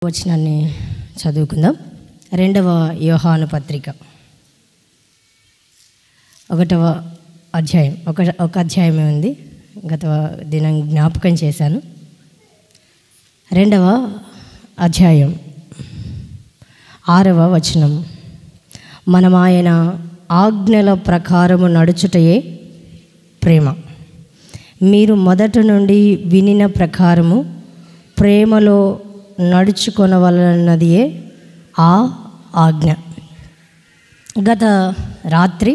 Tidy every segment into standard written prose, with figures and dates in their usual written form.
వచనాన్ని చదువుకుందాం. 2వ యోహాను పత్రిక 1వ అధ్యాయం. ఒక అధ్యాయమే ఉంది, గత దినం జ్ఞాపకం చేశాను. 2వ అధ్యాయం 6వ వచనం. మనం ఆయన ఆజ్ఞల ప్రకారము నడుచుటయే ప్రేమ. మీరు మొదట నుండి వినిన ప్రకారము ప్రేమలో నడుచుకొనవలనదియే ఆ ఆజ్ఞ. గత రాత్రి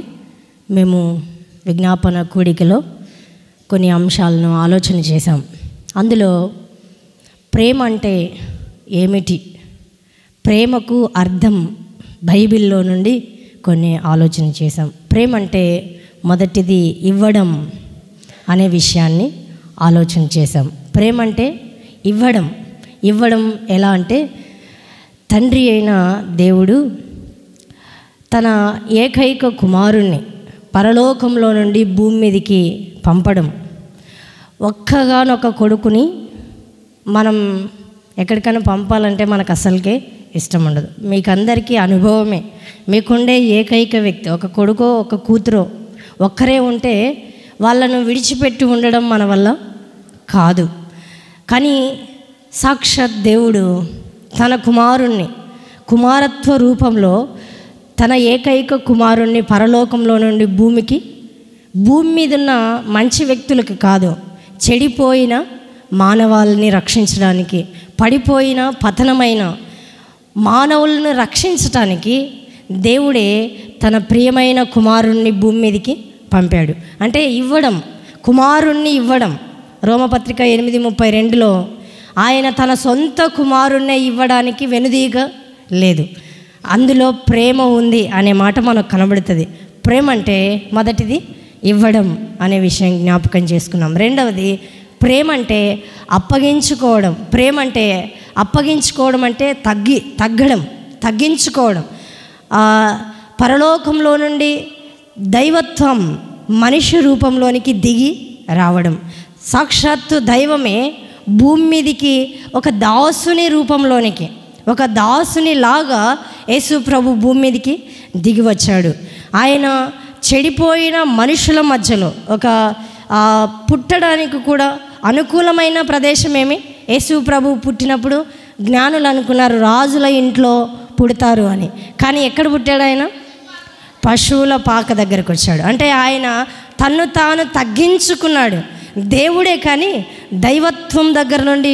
మేము విజ్ఞాపన కూడికలో కొన్ని అంశాలను ఆలోచన చేశాం. అందులో ప్రేమ అంటే ఏమిటి, ప్రేమకు అర్థం బైబిల్లో నుండి కొన్ని ఆలోచన చేశాం. ప్రేమ అంటే మొదటిది ఇవ్వడం అనే విషయాన్ని ఆలోచన చేశాం. ప్రేమ అంటే ఇవ్వడం ఎలా అంటే, తండ్రి అయిన దేవుడు తన ఏకైక కుమారుణ్ణి పరలోకంలో నుండి భూమి మీదకి పంపడం. ఒక్కగానొక్క కొడుకుని మనం ఎక్కడికైనా పంపాలంటే మనకు అసలుకే ఇష్టం ఉండదు. మీకు అందరికీ అనుభవమే. మీకుండే ఏకైక వ్యక్తి ఒక కొడుకో ఒక కూతురో ఒక్కరే ఉంటే వాళ్ళను విడిచిపెట్టి ఉండడం మన వల్ల కాదు. కానీ సాక్షాత్ దేవుడు తన కుమారుణ్ణి కుమారత్వ రూపంలో తన ఏకైక కుమారుణ్ణి పరలోకంలో నుండి భూమి మీద ఉన్న మంచి వ్యక్తులకు కాదు, చెడిపోయిన మానవాళిని రక్షించడానికి, పడిపోయిన పతనమైన మానవులను రక్షించటానికి దేవుడే తన ప్రియమైన కుమారుణ్ణి భూమి మీదకి పంపాడు. అంటే కుమారుణ్ణి ఇవ్వడం. రోమపత్రిక 8:32లో ఆయన తన సొంత కుమారుణ్ణి ఇవ్వడానికి వెనుదీగ లేదు. అందులో ప్రేమ ఉంది అనే మాట మనకు కనబడుతుంది. ప్రేమ అంటే మొదటిది ఇవ్వడం అనే విషయం జ్ఞాపకం చేసుకున్నాం. రెండవది ప్రేమ అంటే అప్పగించుకోవడం. ప్రేమ అంటే అప్పగించుకోవడం అంటే తగ్గించుకోవడం. పరలోకంలో నుండి దైవత్వం మనిషి రూపంలోనికి దిగి రావడం. సాక్షాత్తు దైవమే భూమి మీదికి ఒక దాసుని రూపంలోనికి, ఒక దాసుని లాగా యేసు ప్రభు భూమి మీదికి దిగి వచ్చాడు. ఆయన చెడిపోయిన మనుషుల మధ్యలో ఒక పుట్టడానికి కూడా అనుకూలమైన ప్రదేశమేమి. యేసు ప్రభు పుట్టినప్పుడు జ్ఞానులు అనుకున్నారు రాజుల ఇంట్లో పుడతారు అని. కానీ ఎక్కడ పుట్టాడు ఆయన? పశువుల పాక దగ్గరకు వచ్చాడు. అంటే ఆయన తన్ను తాను తగ్గించుకున్నాడు. దేవుడే కానీ దైవత్వం దగ్గర నుండి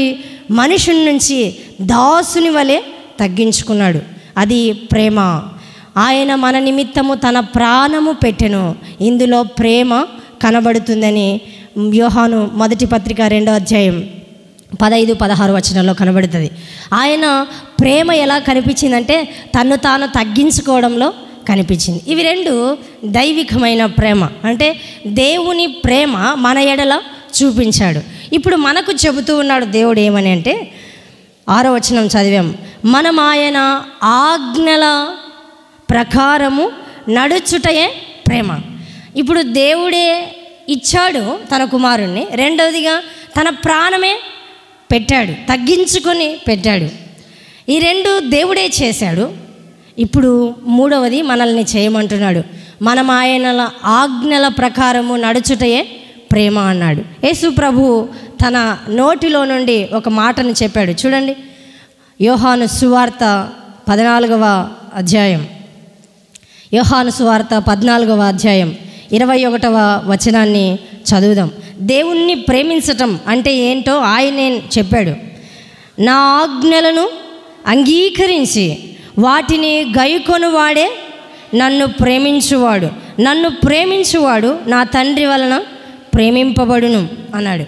మనుషుని నుంచి దాసుని వలె తగ్గించుకున్నాడు. అది ప్రేమ. ఆయన మన నిమిత్తము తన ప్రాణము పెట్టెను. ఇందులో ప్రేమ కనబడుతుందని యోహాను మొదటి పత్రిక 2వ అధ్యాయం 15-16 వచనాల్లో కనబడుతుంది. ఆయన ప్రేమ ఎలా కనిపించిందంటే తన్ను తాను తగ్గించుకోవడంలో కనిపించింది. ఇవి రెండు దైవికమైన ప్రేమ. అంటే దేవుని ప్రేమ మన ఎడల చూపించాడు. ఇప్పుడు మనకు చెబుతూ ఉన్నాడు దేవుడు ఏమని అంటే, 6వ వచనం చదివాం. మనం ఆయన ఆజ్ఞల ప్రకారము నడుచుటయే ప్రేమ. ఇప్పుడు దేవుడే ఇచ్చాడు తన కుమారుణ్ణి. రెండవదిగా తన ప్రాణమే పెట్టాడు, తగ్గించుకొని పెట్టాడు. ఈ రెండు దేవుడే చేశాడు. ఇప్పుడు మూడవది మనల్ని చేయమంటున్నాడు. మనం ఆయన ఆజ్ఞల ప్రకారము నడుచుటయే ప్రేమ అన్నాడు. యేసు ప్రభు తన నోటిలో నుండి ఒక మాటను చెప్పాడు. చూడండి, యోహాను సువార్త 14వ అధ్యాయం. యోహాను సువార్త 14వ అధ్యాయం 21వ వచనాన్ని చదువుదాం. దేవుణ్ణి ప్రేమించటం అంటే ఏంటో ఆయనే చెప్పాడు. నా ఆజ్ఞలను అంగీకరించి వాటిని గైకొనువాడే నన్ను ప్రేమించువాడు నా తండ్రి వలన ప్రేమింపబడును అన్నాడు.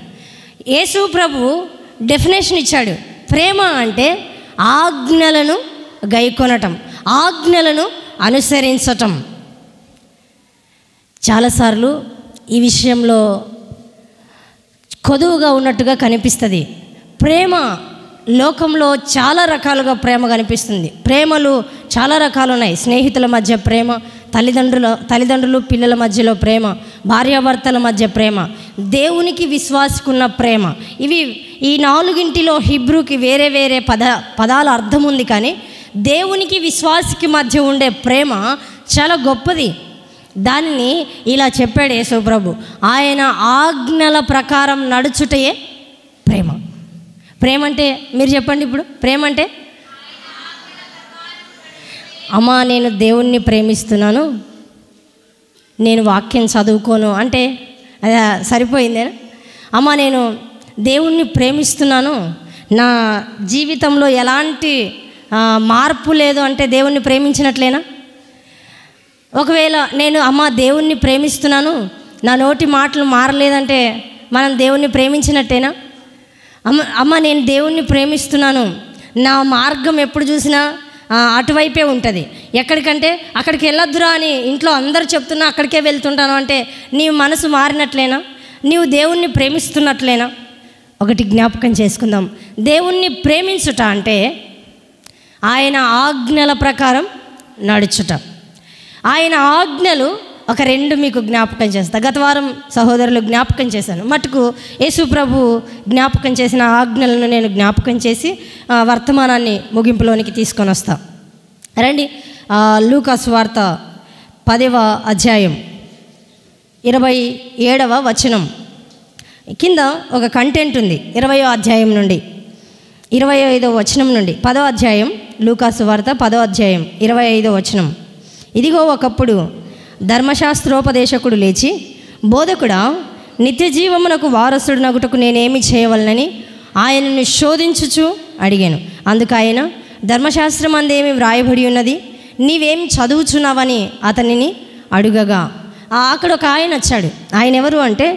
యేసు ప్రభు డెఫినేషన్ ఇచ్చాడు. ప్రేమ అంటే ఆజ్ఞలను గైకొనటం, ఆజ్ఞలను అనుసరించటం. చాలాసార్లు ఈ విషయంలో కొదువుగా ఉన్నట్టుగా కనిపిస్తుంది. ప్రేమ లోకంలో చాలా రకాలుగా ప్రేమ కనిపిస్తుంది. ప్రేమలు చాలా రకాలు ఉన్నాయి. స్నేహితుల మధ్య ప్రేమ తల్లిదండ్రులు పిల్లల మధ్యలో ప్రేమ, భార్యాభర్తల మధ్య ప్రేమ, దేవునికి విశ్వాసకున్న ప్రేమ, ఇవి ఈ నాలుగింటిలో హీబ్రూకి వేరే వేరే పదాల అర్థం ఉంది. కానీ దేవునికి విశ్వాసికి మధ్య ఉండే ప్రేమ చాలా గొప్పది. దానిని ఇలా చెప్పాడు యేసుప్రభు, ఆయన ఆజ్ఞల ప్రకారం నడుచుటయే ప్రేమ. ప్రేమ అంటే మీరు చెప్పండి ఇప్పుడు, ప్రేమ అంటే అమ్మా నేను దేవుణ్ణి ప్రేమిస్తున్నాను, నేను వాక్యం చదువుకోను అంటే అది సరిపోయిందేనా? అమ్మా నేను దేవుణ్ణి ప్రేమిస్తున్నాను, నా జీవితంలో ఎలాంటి మార్పు లేదు అంటే దేవుణ్ణి ప్రేమించినట్లేనా? ఒకవేళ నేను అమ్మ దేవుణ్ణి ప్రేమిస్తున్నాను, నా నోటి మాటలు మారలేదంటే మనం దేవుణ్ణి ప్రేమించినట్టేనా? అమ్మ నేను దేవుణ్ణి ప్రేమిస్తున్నాను, నా మార్గం ఎప్పుడు చూసినా అటువైపే ఉంటుంది, ఎక్కడికంటే అక్కడికి వెళ్ళొద్దురా అని ఇంట్లో అందరూ చెప్తున్నా అక్కడికే వెళ్తుంటాను అంటే నీ మనసు మారినట్లేనా? నీవు దేవుణ్ణి ప్రేమిస్తున్నట్లేనా? ఒకటి జ్ఞాపకం చేసుకుందాం, దేవుణ్ణి ప్రేమించుట అంటే ఆయన ఆజ్ఞల ప్రకారం నడుచుట. ఆయన ఆజ్ఞలు ఒక రెండు మీకు జ్ఞాపకం చేస్తా. గత వారం సహోదరులు జ్ఞాపకం చేశాను, మటుకు యేసు ప్రభు జ్ఞాపకం చేసిన ఆజ్ఞలను నేను జ్ఞాపకం చేసి వర్తమానాన్ని ముగింపులోనికి తీసుకొని వస్తా. రండి, లూకా సువార్త 10వ అధ్యాయం 27వ వచనం కింద ఒక కంటెంట్ ఉంది. 20వ అధ్యాయం నుండి 25వ వచనం నుండి 10వ అధ్యాయం, లూకా సువార్త 10వ అధ్యాయం 25వ వచనం. ఇదిగో ఒకప్పుడు ధర్మశాస్త్రోపదేశకుడు లేచి, బోధకుడా, నిత్య జీవమునకు వారసుడునగుటకు నేనేమి చేయవలనని ఆయనను శోధించుచు అడిగాను. అందుకు ఆయన, ధర్మశాస్త్రం అందేమి వ్రాయబడి ఉన్నది, నీవేం చదువుచున్నావని అతనిని అడుగగా, అక్కడ ఒక ఆయన వచ్చాడు. ఆయన ఎవరు అంటే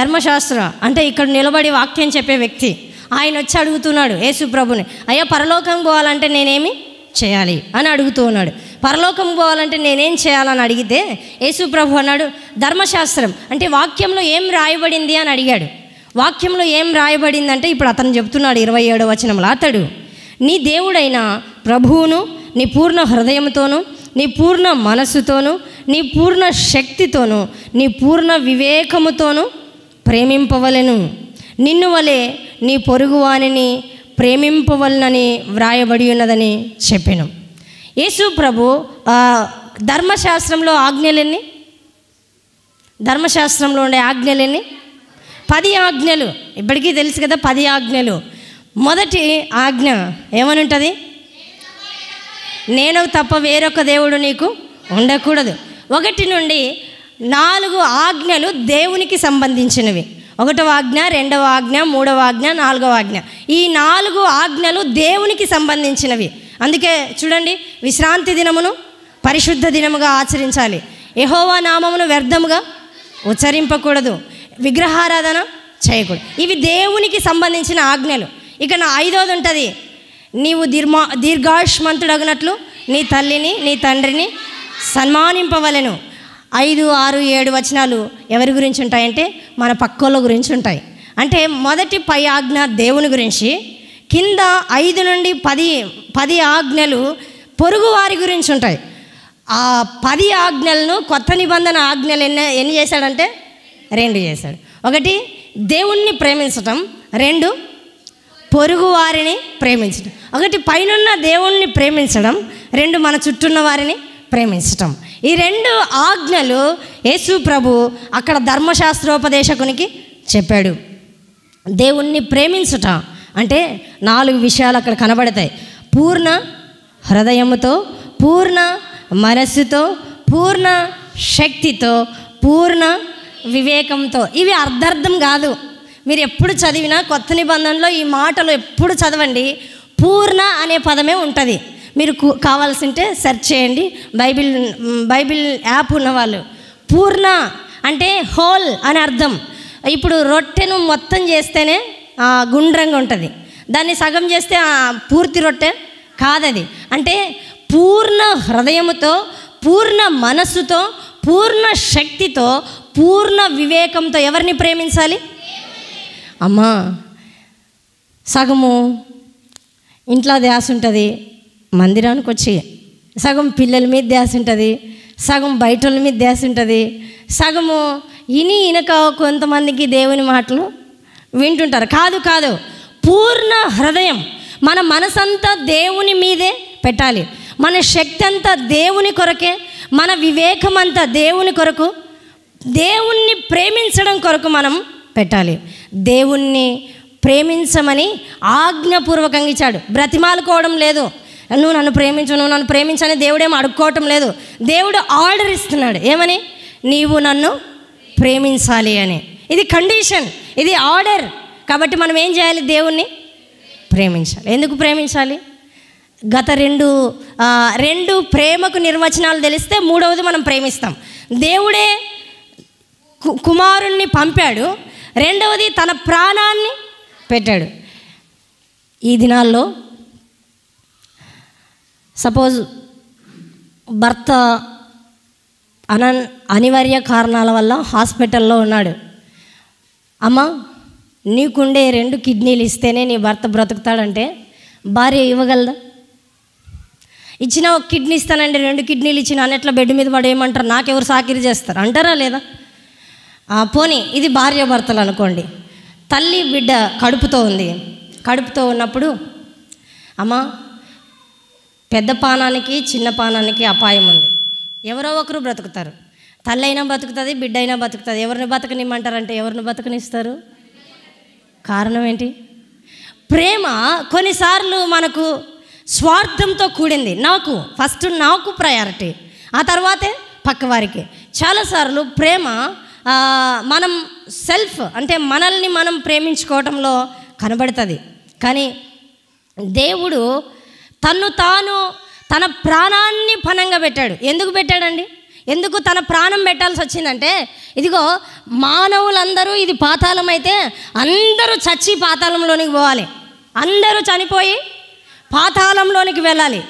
ధర్మశాస్త్ర అంటే ఇక్కడ నిలబడి వాక్యం చెప్పే వ్యక్తి. ఆయన వచ్చి అడుగుతున్నాడు యేసు ప్రభుని, అయ్యా పరలోకం పోవాలంటే నేనేమి చేయాలి అని అడుగుతూ ఉన్నాడు. పరలోకం పోవాలంటే నేనేం చేయాలని అడిగితే యేసు ప్రభు అన్నాడు, ధర్మశాస్త్రం అంటే వాక్యంలో ఏం రాయబడింది అని అడిగాడు. వాక్యంలో ఏం రాయబడిందంటే ఇప్పుడు అతను చెప్తున్నాడు 27వ వచనంలో, అతడు నీ దేవుడైన ప్రభువును నీ పూర్ణ హృదయంతోనూ, నీ పూర్ణ మనస్సుతోనూ, నీ పూర్ణ శక్తితోనూ, నీ పూర్ణ వివేకముతోనూ ప్రేమింపవలెను, నిన్ను వలె నీ పొరుగువానిని ప్రేమింపవలనని వ్రాయబడి ఉన్నదని చెప్పాను. యేసు ప్రభు ధర్మశాస్త్రంలో ఆజ్ఞలెన్ని? ధర్మశాస్త్రంలో ఉండే ఆజ్ఞలెన్ని? 10 ఆజ్ఞలు. ఇప్పటికీ తెలుసు కదా 10 ఆజ్ఞలు. మొదటి ఆజ్ఞ ఏమని ఉంటుంది? నేను తప్ప వేరొక దేవుడు నీకు ఉండకూడదు. 1 నుండి 4 ఆజ్ఞలు దేవునికి సంబంధించినవి. 1వ ఆజ్ఞ, 2వ ఆజ్ఞ, 3వ ఆజ్ఞ, 4వ ఆజ్ఞ. ఈ 4 ఆజ్ఞలు దేవునికి సంబంధించినవి. అందుకే చూడండి, విశ్రాంతి దినమును పరిశుద్ధ దినముగా ఆచరించాలి, యెహోవా నామమును వ్యర్థముగా ఉచ్చరింపకూడదు, విగ్రహారాధన చేయకూడదు. ఇవి దేవునికి సంబంధించిన ఆజ్ఞలు. ఇక నా 5వది ఉంటుంది, నీవు దీర్ఘాయుష్మంతుడగునట్లు నీ తల్లిని నీ తండ్రిని సన్మానింపవలెను. 5, 6, 7 వచనాలు ఎవరి గురించి ఉంటాయంటే మన పక్కోళ్ళ గురించి ఉంటాయి. అంటే మొదటి 10 ఆజ్ఞ దేవుని గురించి, కింద 5 నుండి 10 ఆజ్ఞలు పొరుగు వారి గురించి ఉంటాయి. ఆ 10 ఆజ్ఞలను కొత్త నిబంధన ఆజ్ఞలు ఎన్ని చేశాడంటే 2 చేశాడు. 1 దేవుణ్ణి ప్రేమించటం, 2 పొరుగు వారిని ప్రేమించడం. 1 పైనున్న దేవుణ్ణి ప్రేమించడం, 2 మన చుట్టూన్న వారిని ప్రేమించటం. ఈ 2 ఆజ్ఞలు యేసు ప్రభు అక్కడ ధర్మశాస్త్రోపదేశకునికి చెప్పాడు. దేవుణ్ణి ప్రేమించుట అంటే 4 విషయాలు అక్కడ కనబడతాయి. పూర్ణ హృదయముతో, పూర్ణ మనస్సుతో, పూర్ణ శక్తితో, పూర్ణ వివేకంతో. ఇవి అర్ధార్థం కాదు. మీరు ఎప్పుడు చదివినా కొత్త నిబంధనలో ఈ మాటలు ఎప్పుడు చదవండి, పూర్ణ అనే పదమే ఉంటుంది. మీరు కావాల్సింటే సెర్చ్ చేయండి, బైబిల్ యాప్ ఉన్నవాళ్ళు. పూర్ణ అంటే హోల్ అని అర్థం. ఇప్పుడు రొట్టెను మొత్తం చేస్తేనే గుండ్రంగా ఉంటుంది, దాన్ని సగం చేస్తే పూర్తి రొట్టె కాదది. అంటే పూర్ణ హృదయముతో, పూర్ణ మనస్సుతో, పూర్ణ శక్తితో, పూర్ణ వివేకంతో ఎవరిని ప్రేమించాలి? అమ్మా, సగము ఇంట్లో ధ్యాస ఉంటుంది, మందిరానికి వచ్చి సగం పిల్లల మీద ధ్యాస ఉంటుంది, సగం బయట వాళ్ళ మీద ధ్యాస ఉంటుంది, సగము ఇనక కొంతమందికి దేవుని మాటలు వింటుంటారు. కాదు, పూర్ణ హృదయం మన మనసంతా దేవుని మీదే పెట్టాలి. మన శక్తి అంతా దేవుని కొరకే, మన వివేకం అంతా దేవుని కొరకు, దేవుణ్ణి ప్రేమించడం కొరకు మనం పెట్టాలి. దేవుణ్ణి ప్రేమించమని ఆజ్ఞాపూర్వకంగా ఇచ్చాడు. బ్రతిమాలుకోవడం లేదు, నువ్వు నన్ను ప్రేమించని దేవుడేమో అడుక్కోవటం లేదు. దేవుడు ఆర్డర్ ఇస్తున్నాడు, ఏమని? నీవు నన్ను ప్రేమించాలి అని. ఇది కండిషన్, ఇది ఆర్డర్. కాబట్టి మనం ఏం చేయాలి? దేవుణ్ణి ప్రేమించాలి. ఎందుకు ప్రేమించాలి? గత రెండు ప్రేమకు నిర్వచనాలు తెలిస్తే మూడవది మనం ప్రేమిస్తాం. దేవుడే కుమారుణ్ణి పంపాడు, రెండవది తన ప్రాణాన్ని పెట్టాడు. ఈ దినాల్లో సపోజ్ భర్త అనివార్య కారణాల వల్ల హాస్పిటల్లో ఉన్నాడు. అమ్మ, నీకుండే 2 కిడ్నీలు ఇస్తేనే నీ భర్త బ్రతుకుతాడంటే భార్య ఇవ్వగలదా? ఇచ్చిన ఒక కిడ్నీ ఇస్తానండి, 2 కిడ్నీలు ఇచ్చిన అన్నట్ల బెడ్ మీద పడేయమంటారు, నాకెవరు సాకిరి చేస్తారు అంటారా లేదా? పోనీ ఇది భార్య భర్తలు అనుకోండి. తల్లి బిడ్డ కడుపుతో ఉన్నప్పుడు, అమ్మ, పెద్ద పానానికి చిన్న పానానికి అపాయం ఉంది, ఎవరో ఒకరు బ్రతుకుతారు. తల్లి అయినా బతుకుతుంది, బిడ్డ అయినా బతుకుతుంది. ఎవరిని బతకనిమ్మంటారంటే ఎవరిని బతకనిస్తారు? కారణం ఏంటి? ప్రేమ కొన్నిసార్లు మనకు స్వార్థంతో కూడింది. ఫస్ట్ నాకు ప్రయారిటీ, ఆ తర్వాతే పక్కవారికి. చాలాసార్లు ప్రేమ మనం సెల్ఫ్ అంటే మనల్ని మనం ప్రేమించుకోవటంలో కనబడుతుంది. కానీ దేవుడు తన ప్రాణాన్ని పణంగా పెట్టాడు. ఎందుకు పెట్టాడండి? ఎందుకు తన ప్రాణం పెట్టాల్సి వచ్చిందంటే, ఇదిగో మానవులందరూ, ఇది పాతాళం అయితే అందరూ చచ్చి పాతాళంలోనికి పోవాలి, అందరూ చనిపోయి పాతాళంలోనికి వెళ్ళాలి.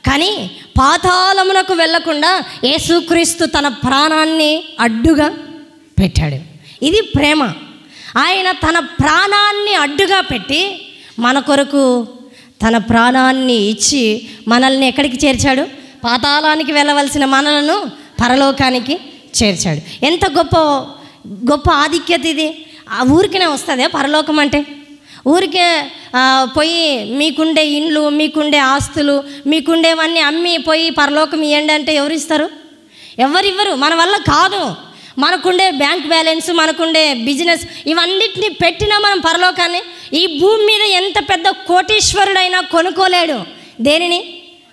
కానీ పాతాళమునకు వెళ్ళకుండా యేసుక్రీస్తు తన ప్రాణాన్ని అడ్డుగా పెట్టాడు. ఇది ప్రేమ. ఆయన తన ప్రాణాన్ని అడ్డుగా పెట్టి మన కొరకు తన ప్రాణాన్ని ఇచ్చి మనల్ని ఎక్కడికి చేర్చాడు? పాతాళానికి వెళ్ళవలసిన మనలను పరలోకానికి చేర్చాడు. ఎంత గొప్ప ఆధిక్యత ఇది! ఊరికనే వస్తుందే పరలోకం అంటే? ఊరికే పోయి మీకుండే ఇండ్లు, మీకుండే ఆస్తులు, మీకుండేవన్నీ అమ్మి పోయి పరలోకం ఇవ్వండి అంటే ఎవరు ఇస్తారు? ఎవరివ్వరు. మన వల్ల కాదు. మనకుండే బ్యాంక్ బ్యాలెన్స్, మనకుండే బిజినెస్, ఇవన్నిటిని పెట్టినా మనం పరలోకాన్ని, ఈ భూమి మీద ఎంత పెద్ద కోటీశ్వరుడైనా కొనుక్కోలేడు. దేనిని?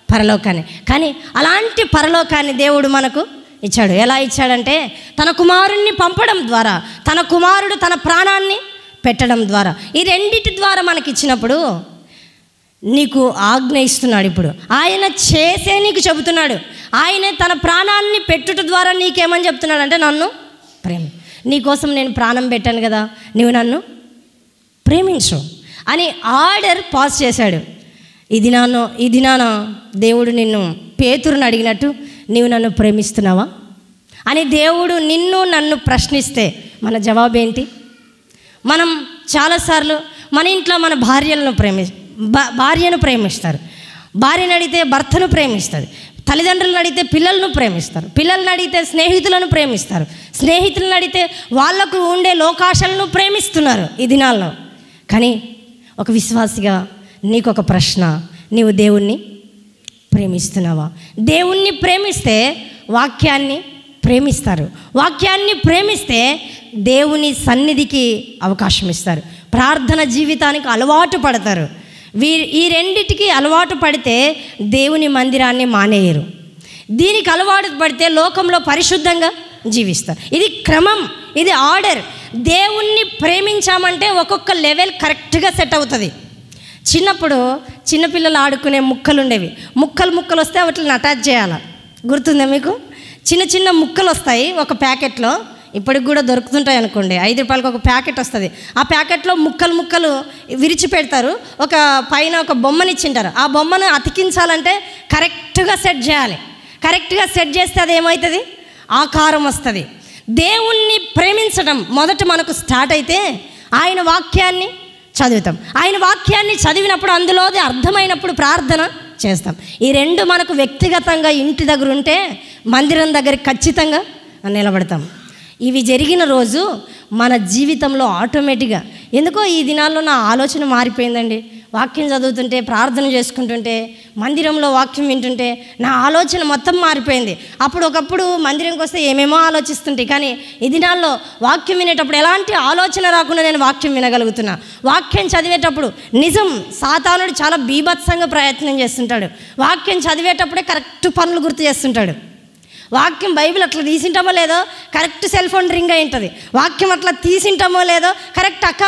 పరలోకాన్ని. కానీ అలాంటి పరలోకాన్ని దేవుడు మనకు ఇచ్చాడు. ఎలా ఇచ్చాడంటే, తన కుమారుణ్ణి పంపడం ద్వారా, తన కుమారుడు తన ప్రాణాన్ని పెట్టడం ద్వారా, ఈ రెండిటి ద్వారా మనకి ఇచ్చినప్పుడు నీకు ఆజ్ఞ ఇస్తున్నాడు. ఇప్పుడు ఆయన చేసే నీకు చెబుతున్నాడు. ఆయన తన ప్రాణాన్ని పెట్టుట ద్వారా నీకేమని చెప్తున్నాడు అంటే, నన్ను నీకోసం నేను ప్రాణం పెట్టాను కదా, నువ్వు నన్ను ప్రేమించు అని ఆర్డర్ పాస్ చేశాడు. ఈ దినాన దేవుడు నిన్ను పేతురుని అడిగినట్టు, నీవు నన్ను ప్రేమిస్తున్నావా అని దేవుడు నన్ను ప్రశ్నిస్తే మన జవాబు ఏంటి? మనం చాలాసార్లు మన ఇంట్లో మన భార్యను ప్రేమిస్తారు, భార్యను అడిగితే భర్తను ప్రేమిస్తారు, తల్లిదండ్రులను అడిగితే పిల్లలను ప్రేమిస్తారు, పిల్లలను అడిగితే స్నేహితులను ప్రేమిస్తారు, స్నేహితులను అడిగితే వాళ్లకు ఉండే లోకాశలను ప్రేమిస్తున్నారు ఈ దినాల్లో. కానీ ఒక విశ్వాసిగా నీకొక ప్రశ్న, నీవు దేవుణ్ణి ప్రేమిస్తున్నావా? దేవుణ్ణి ప్రేమిస్తే వాక్యాన్ని ప్రేమిస్తారు, వాక్యాన్ని ప్రేమిస్తే దేవుని సన్నిధికి అవకాశం ఇస్తారు, ప్రార్థన జీవితానికి అలవాటు పడతారు. ఈ రెండిటికి అలవాటు పడితే దేవుని మందిరాన్ని మానేయరు. దీనికి అలవాటు పడితే లోకంలో పరిశుద్ధంగా జీవిస్తారు. ఇది క్రమం, ఇది ఆర్డర్. దేవుణ్ణి ప్రేమించామంటే ఒక్కొక్క లెవెల్ కరెక్ట్గా సెట్ అవుతుంది. చిన్నప్పుడు చిన్నపిల్లలు ఆడుకునే ముక్కలు ఉండేవి. ముక్కలు వస్తే వాటిని అటాచ్ చేయాలి. గుర్తుందా మీకు? చిన్న ముక్కలు వస్తాయి ఒక ప్యాకెట్లో, ఇప్పటికి కూడా దొరుకుతుంటాయి అనుకోండి. 5 రూపాయలకు ఒక ప్యాకెట్ వస్తుంది. ఆ ప్యాకెట్లో ముక్కలు విరిచి పెడతారు. ఒక పైన ఒక బొమ్మనిచ్చింటారు. ఆ బొమ్మను అతికించాలంటే కరెక్ట్గా సెట్ చేయాలి. కరెక్ట్గా సెట్ చేస్తే అది ఏమవుతుంది? ఆకారం వస్తుంది. దేవుణ్ణి ప్రేమించడం మొదట మనకు స్టార్ట్ అయితే ఆయన వాక్యాన్ని చదువుతాం. ఆయన వాక్యాన్ని చదివినప్పుడు అందులోది అర్థమైనప్పుడు ప్రార్థన చేస్తాం. ఈ రెండు మనకు వ్యక్తిగతంగా ఇంటి దగ్గర ఉంటే మందిరం దగ్గర ఖచ్చితంగా నిలబడతాం. ఇవి జరిగిన రోజు మన జీవితంలో ఆటోమేటిక్గా ఎందుకో ఈ దినాల్లో నా ఆలోచన మారిపోయిందండి. వాక్యం చదువుతుంటే, ప్రార్థన చేసుకుంటుంటే, మందిరంలో వాక్యం వింటుంటే నా ఆలోచన మొత్తం మారిపోయింది. ఒకప్పుడు మందిరంకి వస్తే ఏమేమో ఆలోచిస్తుంటే, కానీ ఈ దినాల్లో వాక్యం వినేటప్పుడు ఎలాంటి ఆలోచన రాకుండా నేను వాక్యం వినగలుగుతున్నా. వాక్యం చదివేటప్పుడు నిజం, సాతానుడు చాలా బీభత్సంగా ప్రయత్నం చేస్తుంటాడు. వాక్యం చదివేటప్పుడే కరెక్ట్ పనులు గుర్తు చేస్తుంటాడు. వాక్యం బైబిల్ అట్లా తీసింటామో లేదో కరెక్ట్ సెల్ ఫోన్ రింగ్ అయి ఉంటుంది. వాక్యం అట్లా తీసింటామో లేదో కరెక్ట్ అక్క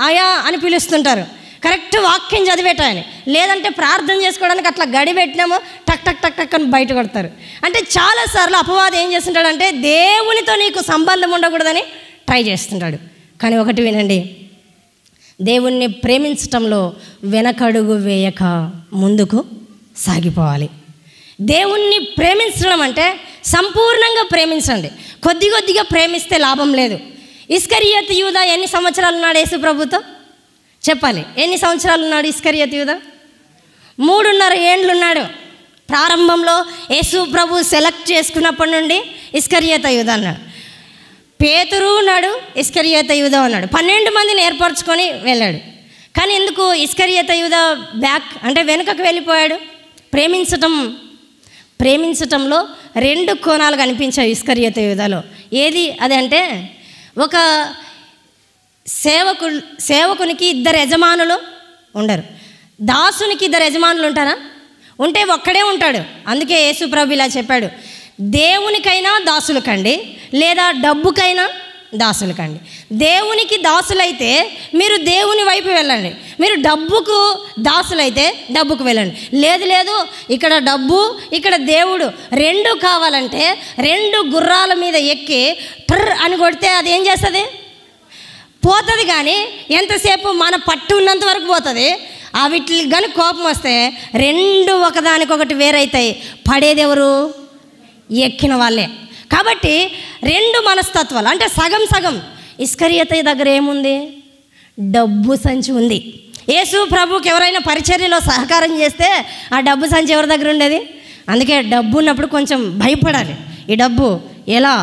ఆయా అని పిలుస్తుంటారు. కరెక్ట్ వాక్యం చదివేటాయని. లేదంటే ప్రార్థన చేసుకోవడానికి అట్లా గడి పెట్టినామో టక్ టక్ టక్ టక్ అని బయట కొడతారు. అంటే చాలాసార్లు అపవాదం ఏం చేస్తుంటాడంటే దేవునితో నీకు సంబంధం ఉండకూడదని ట్రై చేస్తుంటాడు. కానీ ఒకటి వినండి, దేవుణ్ణి ప్రేమించటంలో వెనకడుగు వేయక ముందుకు సాగిపోవాలి. దేవుణ్ణి ప్రేమించడం అంటే సంపూర్ణంగా ప్రేమించండి. కొద్ది కొద్దిగా ప్రేమిస్తే లాభం లేదు. ఇస్కరియోతు యూదా ఎన్ని సంవత్సరాలు ఉన్నాడు యేసు ప్రభుతో? చెప్పాలి. ఎన్ని సంవత్సరాలు ఉన్నాడు ఇస్కరియోతు యూదా? 3.5 ఏండ్లు ఉన్నాడు. ప్రారంభంలో యేసు ప్రభు సెలెక్ట్ చేసుకున్నప్పటి నుండి ఇస్కరియోతు యూదా అన్నాడు. పేతురు ఉన్నాడు, ఇస్కరియోతు యూదా ఉన్నాడు. 12 మందిని ఏర్పరచుకొని వెళ్ళాడు. కానీ ఎందుకు ఇస్కరియోతు యూదా వెనుకకు వెళ్ళిపోయాడు? ప్రేమించటంలో 2 కోణాలు కనిపించాయి ఇస్కరియోతు యూదాలో. ఏది అది అంటే, ఒక సేవకునికి 2 యజమానులు ఉండరు. దాసునికి 2 యజమానులు ఉంటారా? ఉంటే ఒక్కడే ఉంటాడు. అందుకే యేసు ప్రభు ఇలా చెప్పాడు, దేవునికైనా దాసులు కండి, లేదా డబ్బుకైనా దాసులు కండి. దేవునికి దాసులైతే మీరు దేవుని వైపు వెళ్ళండి, మీరు డబ్బుకు దాసులైతే డబ్బుకు వెళ్ళండి. లేదు ఇక్కడ డబ్బు ఇక్కడ దేవుడు 2 కావాలంటే 2 గుర్రాల మీద ఎక్కి ట్రర్ అని కొడితే అది ఏం చేస్తుంది? పోతుంది. కానీ ఎంతసేపు మన పట్టు ఉన్నంత వరకు పోతుంది. వీటికి కానీ కోపం వస్తే 2 ఒకదానికొకటి వేరైతాయి. పడేది ఎవరు? ఎక్కిన వాళ్ళే. కాబట్టి 2 మనస్తత్వాలు అంటే సగం సగం. ఇస్కరియోతు దగ్గర ఏముంది? డబ్బు సంచి ఉంది. యేసు ప్రభుకి ఎవరైనా పరిచర్యలో సహకారం చేస్తే ఆ డబ్బు సంచి ఎవరి దగ్గర ఉండేది? అందుకే డబ్బు ఉన్నప్పుడు కొంచెం భయపడాలి. ఈ డబ్బు ఎలా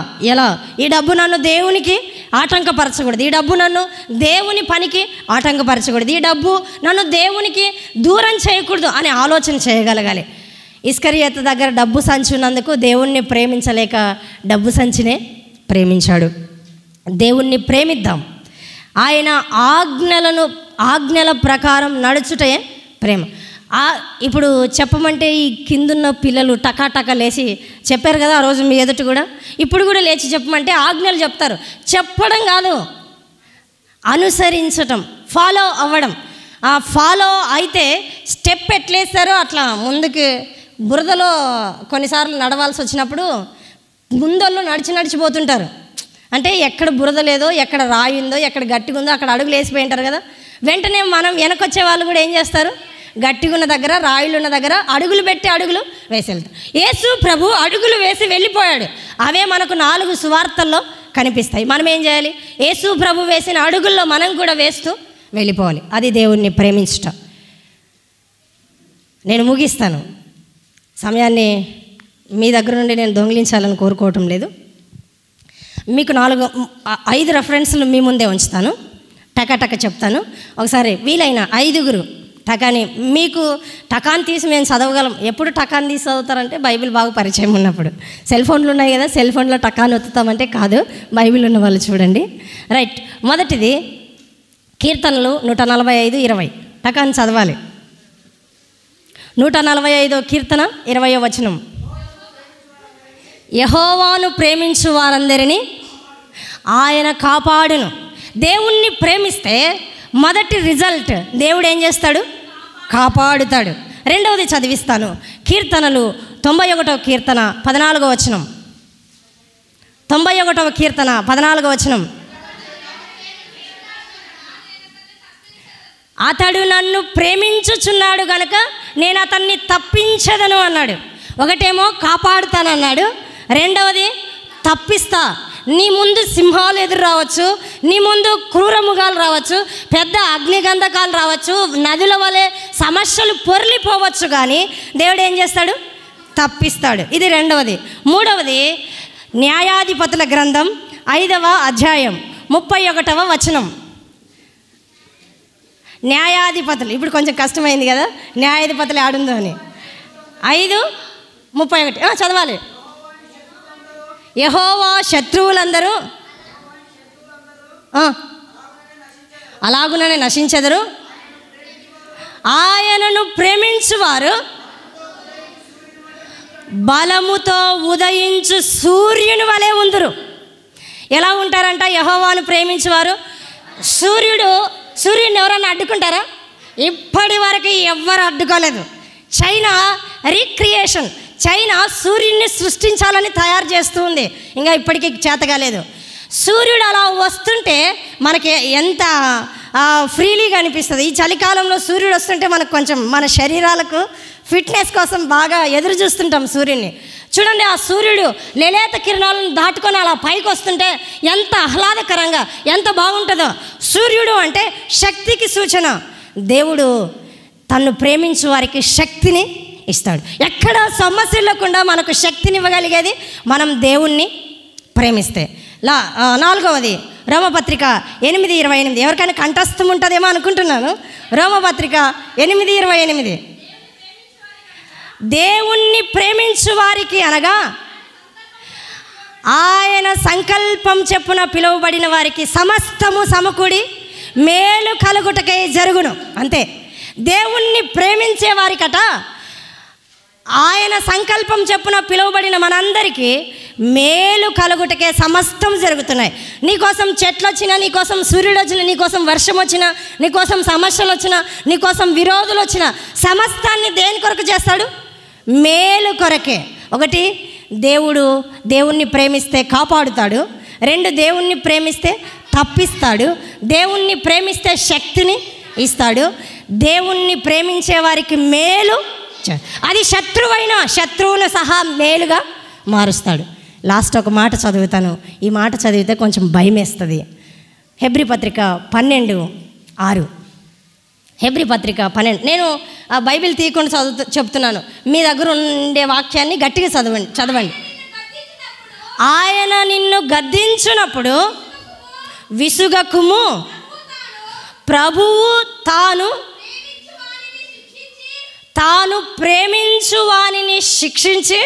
ఈ డబ్బు నన్ను దేవునికి ఆటంకపరచకూడదు, ఈ డబ్బు నన్ను దేవుని పనికి ఆటంకపరచకూడదు, ఈ డబ్బు నన్ను దేవునికి దూరం చేయకూడదు అని ఆలోచన చేయగలగాలి. ఇస్కరియోతు దగ్గర డబ్బు సంచి ఉన్నందుకు దేవుణ్ణి ప్రేమించలేక డబ్బు సంచినే ప్రేమించాడు. దేవుణ్ణి ప్రేమిద్దాం. ఆయన ఆజ్ఞల ప్రకారం నడుచుటే ప్రేమ. ఇప్పుడు చెప్పమంటే ఈ కిందున్న పిల్లలు టకాటకా లేచి చెప్పారు కదా ఆ రోజు మీ ఎదుట కూడా. ఇప్పుడు కూడా లేచి చెప్పమంటే ఆజ్ఞలు చెప్తారు. చెప్పడం కాదు, అనుసరించటం, ఫాలో అవ్వడం. ఫాలో అయితే స్టెప్ ఎట్లేస్తారో అట్లా ముందుకు. బురదలో కొన్నిసార్లు నడవాల్సి వచ్చినప్పుడు ముందోళ్ళు నడిచిపోతుంటారు. అంటే ఎక్కడ బురద లేదో, ఎక్కడ రాయి ఉందో, ఎక్కడ గట్టిగా ఉందో అక్కడ అడుగులు వేసిపోయి ఉంటారు కదా. వెంటనే మనం వెనకొచ్చే వాళ్ళు కూడా ఏం చేస్తారు? గట్టిగా ఉన్న దగ్గర, రాయిలు ఉన్న దగ్గర అడుగులు పెట్టి అడుగులు వేసి వెళ్తారు. యేసు ప్రభు అడుగులు వేసి వెళ్ళిపోయాడు. అవే మనకు 4 సువార్తల్లో కనిపిస్తాయి. మనం ఏం చేయాలి? యేసు ప్రభు వేసిన అడుగుల్లో మనం కూడా వేస్తూ వెళ్ళిపోవాలి. అది దేవుణ్ణి ప్రేమించటం. నేను ముగిస్తాను. సమయాన్ని మీ దగ్గర నుండి నేను దొంగిలించాలని కోరుకోవటం లేదు. మీకు 5 రెఫరెన్స్లు మీ ముందే ఉంచుతాను. టకాటక చెప్తాను. ఒకసారి వీలైన 5 టకాని మీకు టకాన్ తీసి మేము చదవగలం. ఎప్పుడు టకాన్ తీసి చదువుతారంటే బైబిల్ బాగా పరిచయం ఉన్నప్పుడు. సెల్ ఫోన్లు ఉన్నాయి కదా, సెల్ ఫోన్లో టకాన్ ఒత్తుతామంటే కాదు, బైబిల్ ఉన్న వాళ్ళు చూడండి. రైట్. మొదటిది కీర్తనలు 145:20. టకాన్ చదవాలి. 145వ కీర్తన 20వ వచనం. యెహోవాను ప్రేమించు వారందరినీ ఆయన కాపాడును. దేవుణ్ణి ప్రేమిస్తే మొదటి రిజల్ట్ దేవుడు ఏం చేస్తాడు? కాపాడుతాడు. రెండవది చదివిస్తాను. కీర్తనలు 91వ కీర్తన 14వ వచనం. 91వ కీర్తన 14వ వచనం. అతడు నన్ను ప్రేమించుచున్నాడు గనుక నేను అతన్ని తప్పించదను అన్నాడు. ఒకటేమో కాపాడుతానన్నాడు, రెండవది తప్పిస్తా. నీ ముందు సింహాలు ఎదురు రావచ్చు, నీ ముందు క్రూర మృగాలు రావచ్చు, పెద్ద అగ్నిగంధకాలు రావచ్చు, నదుల వలె సమస్యలు పొర్లిపోవచ్చు, కానీ దేవుడు ఏం చేస్తాడు? తప్పిస్తాడు. ఇది రెండవది. మూడవది న్యాయాధిపతుల గ్రంథం 5వ అధ్యాయం 31వ వచనం. న్యాయాధిపతులు, ఇప్పుడు కొంచెం కష్టమైంది కదా, న్యాయాధిపతులు ఆడుందో అని. 5:31 చదవాలి. యెహోవా శత్రువులందరూ అలాగుననే నశించెదరు, ఆయనను ప్రేమించువారు బలముతో ఉదయించు సూర్యుని వలె ఉందురు. ఎలా ఉంటారంట యెహోవాను ప్రేమించేవారు? సూర్యుడిని ఎవరన్నా అడ్డుకుంటారా? ఇప్పటి వరకు ఎవ్వరు అడ్డుకోలేదు. చైనా రీక్రియేషన్, చైనా సూర్యుడిని సృష్టించాలని తయారు చేస్తూ ఉంది, ఇంకా ఇప్పటికీ చేతగాలేదు. సూర్యుడు అలా వస్తుంటే మనకి ఎంత ఫ్రీలీగా అనిపిస్తుంది. ఈ చలికాలంలో సూర్యుడు వస్తుంటే మనకు కొంచెం మన శరీరాలకు ఫిట్నెస్ కోసం బాగా ఎదురు చూస్తుంటాం సూర్యుడిని. చూడండి, ఆ సూర్యుడు లేలేత కిరణాలను దాటుకొని అలా పైకి వస్తుంటే ఎంత ఆహ్లాదకరంగా, ఎంత బాగుంటుందో. సూర్యుడు అంటే శక్తికి సూచన. దేవుడు తన్ను ప్రేమించే వారికి శక్తిని ఇస్తాడు. ఎక్కడ సమస్య లేకుండా మనకు శక్తిని ఇవ్వగలిగేది మనం దేవుణ్ణి ప్రేమిస్తే. నాలుగవది రోమపత్రిక 8:28. ఎవరికైనా కంఠస్థం ఉంటుందేమో అనుకుంటున్నాను. రోమపత్రిక 8:28. దేవుణ్ణి ప్రేమించు వారికి అనగా ఆయన సంకల్పం చెప్పున పిలువబడిన వారికి సమస్తము సమకూడి మేలు కలుగుటకై జరుగును. అంతే. దేవుణ్ణి ప్రేమించే వారికట ఆయన సంకల్పం చెప్పున పిలువబడిన మనందరికీ మేలు కలుగుటకే సమస్తం జరుగుతున్నాయి. నీకోసం చెట్లు వచ్చినా, నీకోసం సూర్యుడు వచ్చినా, నీకోసం వర్షం వచ్చినా, నీకోసం సమస్యలు వచ్చినా, నీకోసం విరోధులు వచ్చినా, సమస్తాన్ని దేని కొరకు చేస్తాడు? మేలు కొరకే. ఒకటి, దేవుణ్ణి ప్రేమిస్తే కాపాడుతాడు. 2, దేవుణ్ణి ప్రేమిస్తే తప్పిస్తాడు. దేవుణ్ణి ప్రేమిస్తే శక్తిని ఇస్తాడు. దేవుణ్ణి ప్రేమించే వారికి మేలు, అది శత్రువును సహా మేలుగా మారుస్తాడు. లాస్ట్ ఒక మాట చదువుతాను. ఈ మాట చదివితే కొంచెం భయం వేస్తుంది. హెబ్రీ పత్రిక 12:6. హెబ్రీ పత్రిక 12. నేను ఆ బైబిల్ తీయకుండా చెప్తున్నాను. మీ దగ్గర ఉండే వాక్యాన్ని గట్టిగా చదవండి. ఆయన నిన్ను గద్దించునప్పుడు విసుగకుము, ప్రభువు తాను ప్రేమించు వానిని శిక్షించి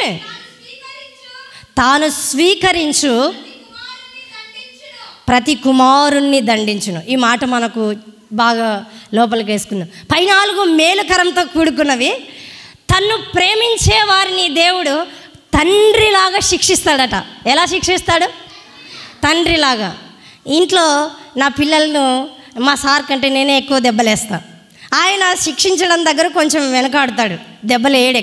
తాను స్వీకరించు ప్రతి కుమారుణ్ణి దండించును. ఈ మాట మనకు బాగా లోపలికి వేసుకుందాం. 14 మేలుకరంతో కూడుకున్నవి. తన్ను ప్రేమించే వారిని దేవుడు తండ్రిలాగా శిక్షిస్తాడట. ఎలా శిక్షిస్తాడు? తండ్రిలాగా. ఇంట్లో నా పిల్లలను మా సార్ కంటే నేనే ఎక్కువ దెబ్బలేస్తా. ఆయన శిక్షించడం దగ్గర కొంచెం వెనకాడుతాడు, దెబ్బలు వేయడు,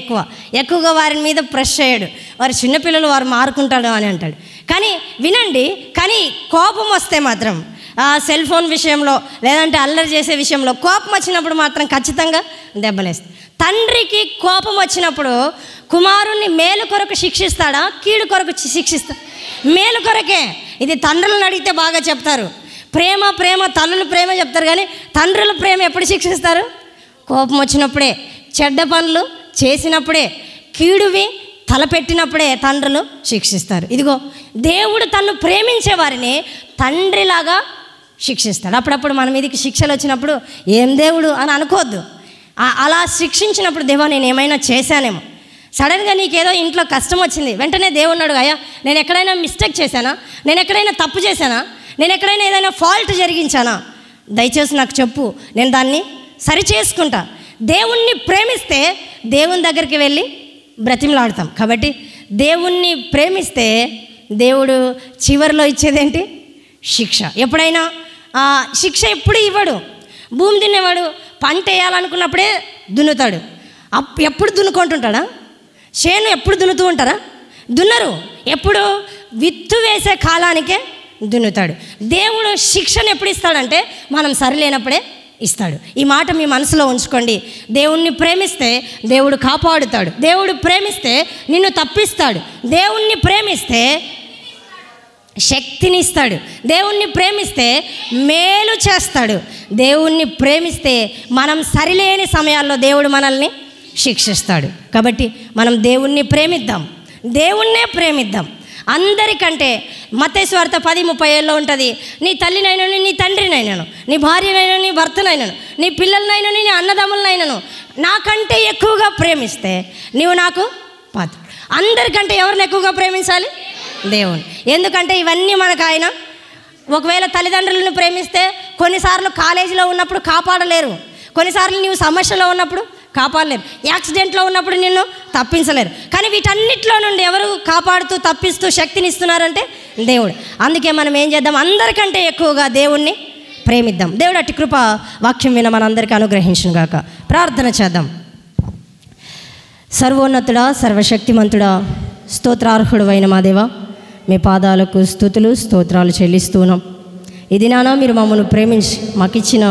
ఎక్కువగా వారి మీద ప్రెస్ చేయడు. వారు చిన్నపిల్లలు, వారు మారుకుంటాడు అని అంటాడు. కానీ వినండి, కానీ కోపం వస్తే మాత్రం సెల్ ఫోన్ విషయంలో, లేదంటే అల్లరి చేసే విషయంలో కోపం వచ్చినప్పుడు మాత్రం ఖచ్చితంగా దెబ్బలేస్తాడు. తండ్రికి కోపం వచ్చినప్పుడు కుమారుణ్ణి మేలు కొరకు శిక్షిస్తాడా, కీడు కొరకు శిక్షిస్తాడా? మేలు కొరకే. ఇది తండ్రులను అడిగితే బాగా చెప్తారు. ప్రేమ తల్లులు ప్రేమ చెప్తారు, కానీ తండ్రుల ప్రేమ ఎప్పుడు శిక్షిస్తారు? కోపం వచ్చినప్పుడే, చెడ్డ పనులు చేసినప్పుడే, కీడువి తలపెట్టినప్పుడే తండ్రులు శిక్షిస్తారు. ఇదిగో దేవుడు తన్ను ప్రేమించే వారిని తండ్రిలాగా శిక్షిస్తాడు. అప్పుడప్పుడు మన మీదకి శిక్షలు వచ్చినప్పుడు ఏం దేవుడు అని అనుకోవద్దు. అలా శిక్షించినప్పుడు దేవా నేను ఏమైనా చేశానేమో, సడన్గా నీకేదో ఇంట్లో కష్టం వచ్చింది, వెంటనే దేవుడు అడుగు, అయ్యా నేను ఎక్కడైనా మిస్టేక్ చేశానా, నేను ఎక్కడైనా తప్పు చేశానా, నేను ఎక్కడైనా ఏదైనా ఫాల్ట్ జరిగించానా, దయచేసి నాకు చెప్పు, నేను దాన్ని సరి చేసుకుంటా. దేవుణ్ణి ప్రేమిస్తే దేవుని దగ్గరికి వెళ్ళి బ్రతిమలాడతాం. కాబట్టి దేవుణ్ణి ప్రేమిస్తే దేవుడు చివరిలో ఇచ్చేదేంటి? శిక్ష. ఎప్పుడైనా శిక్ష ఎప్పుడు ఇవ్వడు. భూమి దున్నేవాడు పంట వేయాలనుకున్నప్పుడే దున్నుతాడు. ఎప్పుడు దున్నుకుంటుంటాడా? చేను ఎప్పుడు దున్నుతూ ఉంటారా? దున్నరు. ఎప్పుడు విత్తు వేసే కాలానికే దున్నుతాడు. దేవుడు శిక్షను ఎప్పుడు ఇస్తాడంటే మనం సరిలేనప్పుడే ఇస్తాడు. ఈ మాట మీ మనసులో ఉంచుకోండి. దేవుణ్ణి ప్రేమిస్తే దేవుడు కాపాడుతాడు. దేవుడు ప్రేమిస్తే నిన్ను తప్పిస్తాడు. దేవుణ్ణి ప్రేమిస్తే శక్తిని ఇస్తాడు. దేవుణ్ణి ప్రేమిస్తే మేలు చేస్తాడు. దేవుణ్ణి ప్రేమిస్తే మనం సరిలేని సమయాల్లో దేవుడు మనల్ని శిక్షిస్తాడు. కాబట్టి మనం దేవుణ్ణి ప్రేమిద్దాం, దేవుణ్ణే ప్రేమిద్దాం. అందరికంటే మత్తయి సువార్త 10:37 ఉంటుంది, నీ తల్లినైనను, నీ తండ్రినైనను, నీ భార్యనైనను, నీ భర్తనైనను, నీ పిల్లలనైనను, నీ అన్నదమ్ములనైనను నాకంటే ఎక్కువగా ప్రేమిస్తే నీవు నాకు పాత్ర. అందరికంటే ఎవరిని ఎక్కువగా ప్రేమించాలి? దేవుని. ఎందుకంటే ఇవన్నీ మనకు ఆయన, ఒకవేళ తల్లిదండ్రులను ప్రేమిస్తే కొన్నిసార్లు కాలేజీలో ఉన్నప్పుడు కాపాడలేరు, కొన్నిసార్లు నీవు సమస్యలో ఉన్నప్పుడు కాపాడలేరు, యాక్సిడెంట్లో ఉన్నప్పుడు నిన్ను తప్పించలేరు. కానీ వీటన్నిటిలో నుండి ఎవరు కాపాడుతూ తప్పిస్తూ శక్తిని ఇస్తున్నారంటే దేవుడు. అందుకే మనం ఏం చేద్దాం? అందరికంటే ఎక్కువగా దేవుణ్ణి ప్రేమిద్దాం. దేవుడు అట్టి కృప వాక్యం విన మనందరికీ అనుగ్రహించును గాక. ప్రార్థన చేద్దాం. సర్వోన్నతుడా, సర్వశక్తిమంతుడా, స్తోత్రార్హుడు అయిన మా దేవా, మీ పాదాలకు స్తుతులు స్తోత్రాలు చెల్లిస్తున్నాం. ఇది నానా మీరు మమ్మల్ని ప్రేమించి మాకిచ్చిన